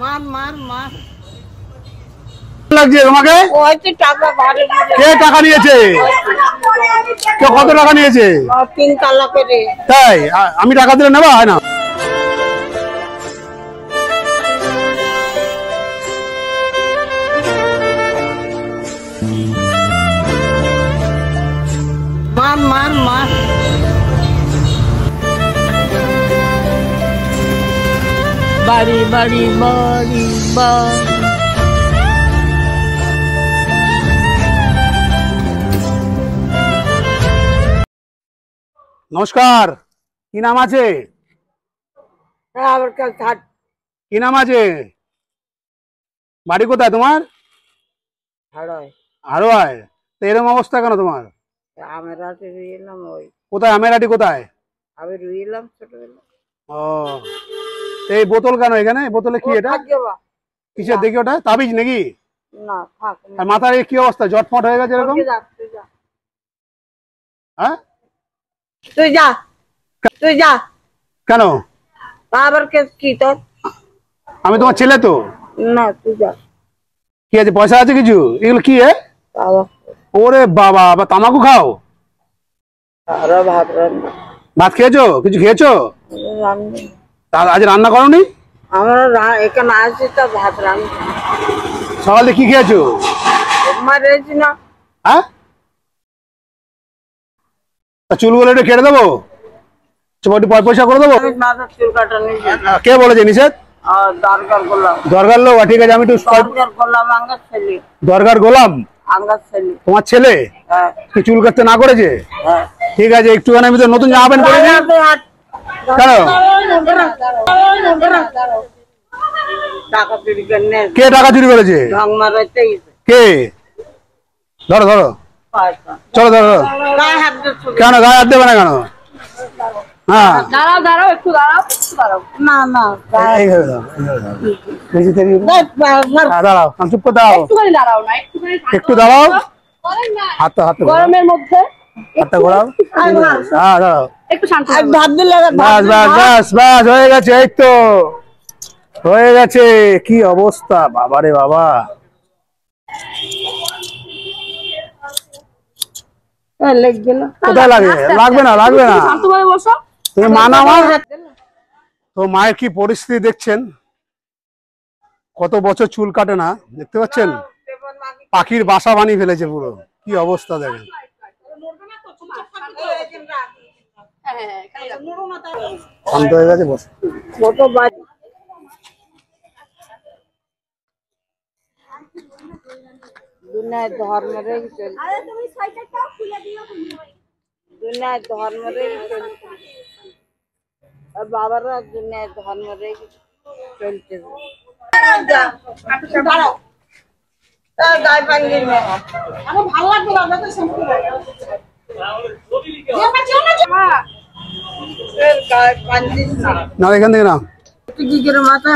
মার মার মার লাগছে তোমাকে? ওই টাকা ভাড়া কে টাকা নিয়েছে? কে কত টাকা নিয়েছে? 3 তালা করে। তাই আমি টাকা দিলে নেবা হয় না? মার মার মার বাড়ি বাড়ি বাড়ি বাড়ি। নমস্কার, কি নাম আছে? আবার কাল থাট কি নাম আছে? বাড়ি কোথায় তোমার? হাড়ায় হারোয়ায়। তো এরকম অবস্থা কেন তোমার? আমের হাটে রুইলাম। ওই কোথায় আমেরাটি কোথায়? আমি রুইলাম ছোটবেলা। ও, এই বোতল কেন এখানে? বোতলে কি এটা? কিসের দেখি ওটা? তাবিজ নাকি? না থাক। আর মাথার কি অবস্থা? জটফট হয়ে গেছে এরকম? হ্যাঁ, তুই যা তুই যা। কেন? আবার কি তোর? আমি তোমার ছেলে তো। না তুই যা। কি আছে? পয়সা আছে কিছু? এগুলো কি? ওরে বাবা, আবার তামাকু খাও? আরো ভাত রান্না। ভাত খেয়েছো? কিছু খেয়েছো? আজ রান্না করোনি? আমরা এখানে আসছি তো ভাত রান্না। সকালে কি খেয়েছো? মারেছি না। হ্যাঁ, চুলগুলো একটু কেটে দেবো, একটু পয়সা করে দেবো। চুল কাটা নিয়ে কে বলেছে নিষেধ? দরকার গোলাম। দরকার লোক, ঠিক আছে আমি একটু দরকার গোলাম আঙ্গার ছেলে। দরকার গোলাম আঙ্গার ছেলে। তোমার ছেলে হ্যাঁ কি চুল কাটতে না করেছে? হ্যাঁ ঠিক আছে, একটুখানি আমি তো নতুন জামা প্যান্ট পরেছি। কেন? টাকা চুরি করে। কে টাকা চুরি করেছে? রং মারাইতে কে? ধরো ধরো, চলো ধরো। কেন গায়ে হাত দেবে না কেন? হ্যাঁ, দাঁড়াও দাঁড়াও একটু দাঁড়াও একটু দাঁড়াও। না না এইভাবে দাও, এইভাবে দাও। বেশি দেরি দাঁড়াও, চুপ করে দাও। একটুখানি দাঁড়াও না একটু দাঁড়াও, হাতটা গরমের মধ্যে হাতটা ঘোরাও। হ্যাঁ দাঁড়াও, একটু শান্ত ভাত দিলে বাস বাস বাস বাস, হয়ে গেছে। এই তো হয়ে গেছে। কি অবস্থা বাবারে বাবা! কোথায় লাগে? লাগবে না লাগবে না, তুমি মা না আমার। তো মায়ের কি পরিস্থিতি দেখছেন, কত বছর চুল কাটে না, দেখতে পাচ্ছেন? পাখির বাসা বানিয়ে ফেলেছে পুরো। কি অবস্থা দেখেন। শান্ত হয়ে গেছে, বস। দুনিয়ায় ধর্মের দুনিয়ায় ধর্মের বাবারা দুনিয়ায় ধর্মের চলছে। না এখান থেকে না, মাথা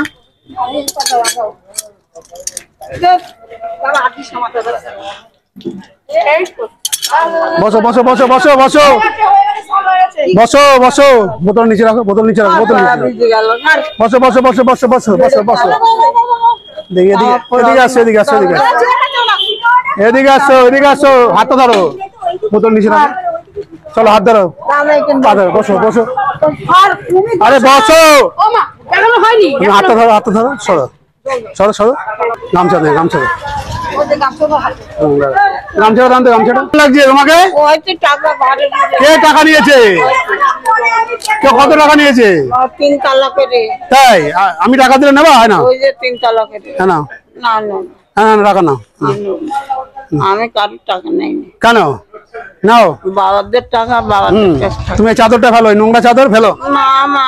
বসো বসো বসো বসো বসো বসো বসো, বোতল নিচে রাখো, বোতল নিচে রাখো, বোতল নিচে রাখো। বসো বসো বসো বসো বসো বসো বসো। দেখি এদিকে, এদিকে আসো, এদিকে আসো, এদিকে আসো, এদিকে আসো, এদিকে আসো। হাতটা ধরো, বোতল নিচে রাখো। চলো হাত ধরো, পা ধরো, বসো বসো। আরে বসো, তুমি হাতটা ধরো, হাতটা ধরো। সরো সরো সরো। গামছা দে, গামছা দে, গামছাটা দাম তো। গামছাটা লাগছে তোমাকে? কে টাকা নিয়েছে? কে কত টাকা নিয়েছে? 3 তালা করে। তাই আমি টাকা দিলে নেবা হয় না? ওই যে 3 তালা করে। হ্যাঁ না, না না হ্যাঁ না, টাকা নাও। আমি কারোর টাকা নেই। কেন নাও? বাবাদের টাকা বাবাদের কাছে। তুমি চাদরটা ফেলো, নোংরা চাদর ফেলো। না মা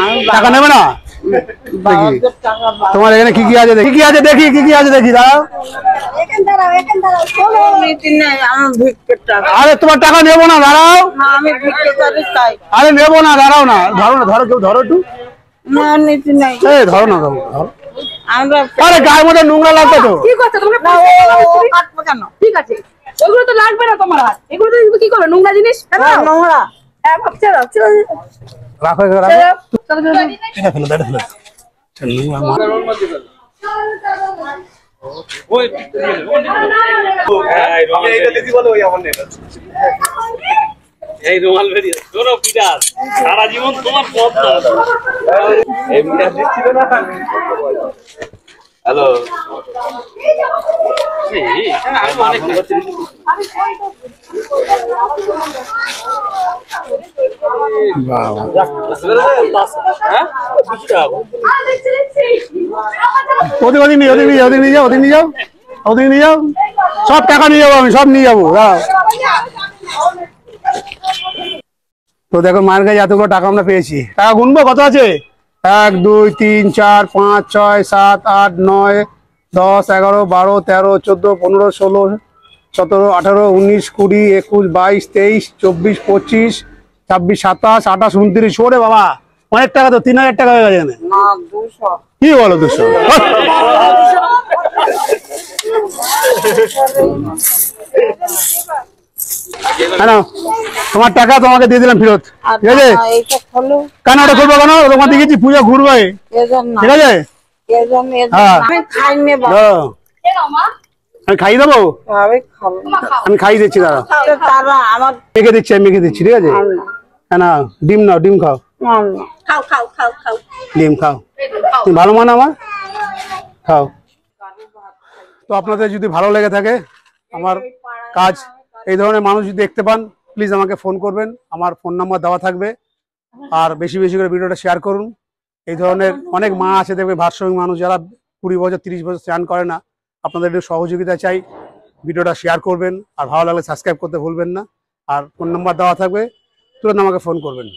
আমার টাকা নেবে না? বাবাদের টাকা তোমার এখানে কি কি আছে দেখি, কি কি আছে দেখি, কি কি আছে দেখি। দাঁড়াও, নীতি নেই। আমি ভিক্ষের টাকা। আরে তোমার টাকা নেবো না, দাঁড়াও। না আমি ভিক্ষে করি তাই। আরে নেবো না, দাঁড়াও না। ধরো না, ধরো, কেউ ধরো একটু। না নীতি নেই। এই ধরো না, ধরো। আমরা আরে গায়ের মধ্যে নোংরা লাগবে তো। ঠিক আছে তোমরা কাটবে কেন? ঠিক আছে ওইগুলো তো লাগবে না তোমার হাত। এগুলো তো কি করবে? নোংরা জিনিস নোংরা। হ্যাঁ ভাবছে রাখো, রাখো, রাখো। এটা ফেলো, এটা ফেলো। এই রুমাল বেরিয়ে তোরও পিটার সারা জীবন তোমার পথ হ্যালো ওদিকে নিয়ে যাও সব টাকা নিয়ে যাবো, আমি সব নিয়ে যাবো। তো দেখো মায়ের কাছে এতগুলো টাকা আমরা পেয়েছি। টাকা গুনবো কত আছে? 1 2 3 4 5 6 7 8 9 10 11 12 13 14 15 16 17 18 19 20 21 22 23 24 25 26 27 28 29 ওরে বাবা অনেক টাকা তো 3000 টাকা হয়ে গেছে এখানে। না 200 কি বলো 200? হ্যাঁ তোমার টাকা তোমাকে দিয়ে দিলাম ফেরত, ঠিক আছে? কেন ওটা করবো কেন? তোমার দেখেছি পুজো ঘুরবে, ঠিক আছে? হ্যাঁ আমি খাইয়ে দেবো, আমি খাইয়ে দিচ্ছি। দাঁড়া মেখে দিচ্ছি, আমি মেখে দিচ্ছি, ঠিক আছে? হ্যাঁ না ডিম নাও, ডিম খাও, ডিম খাও, তুমি ভালো মানে আমার খাও। তো আপনাদের যদি ভালো লেগে থাকে আমার কাজ, এই ধরনের মানুষ যদি দেখতে পান প্লিজ আমাকে ফোন করবেন, আমার ফোন নাম্বার দেওয়া থাকবে। আর বেশি বেশি করে ভিডিওটা শেয়ার করুন। এই ধরনের অনেক মা আছে দেখবে ভারসাম্য মানুষ, যারা 20 বছর 30 বছর স্নান করে না। আপনাদের একটু সহযোগিতা চাই, ভিডিওটা শেয়ার করবেন আর ভালো লাগলে সাবস্ক্রাইব করতে ভুলবেন না। আর ফোন নাম্বার দেওয়া থাকবে, তুরন্ত আমাকে ফোন করবেন।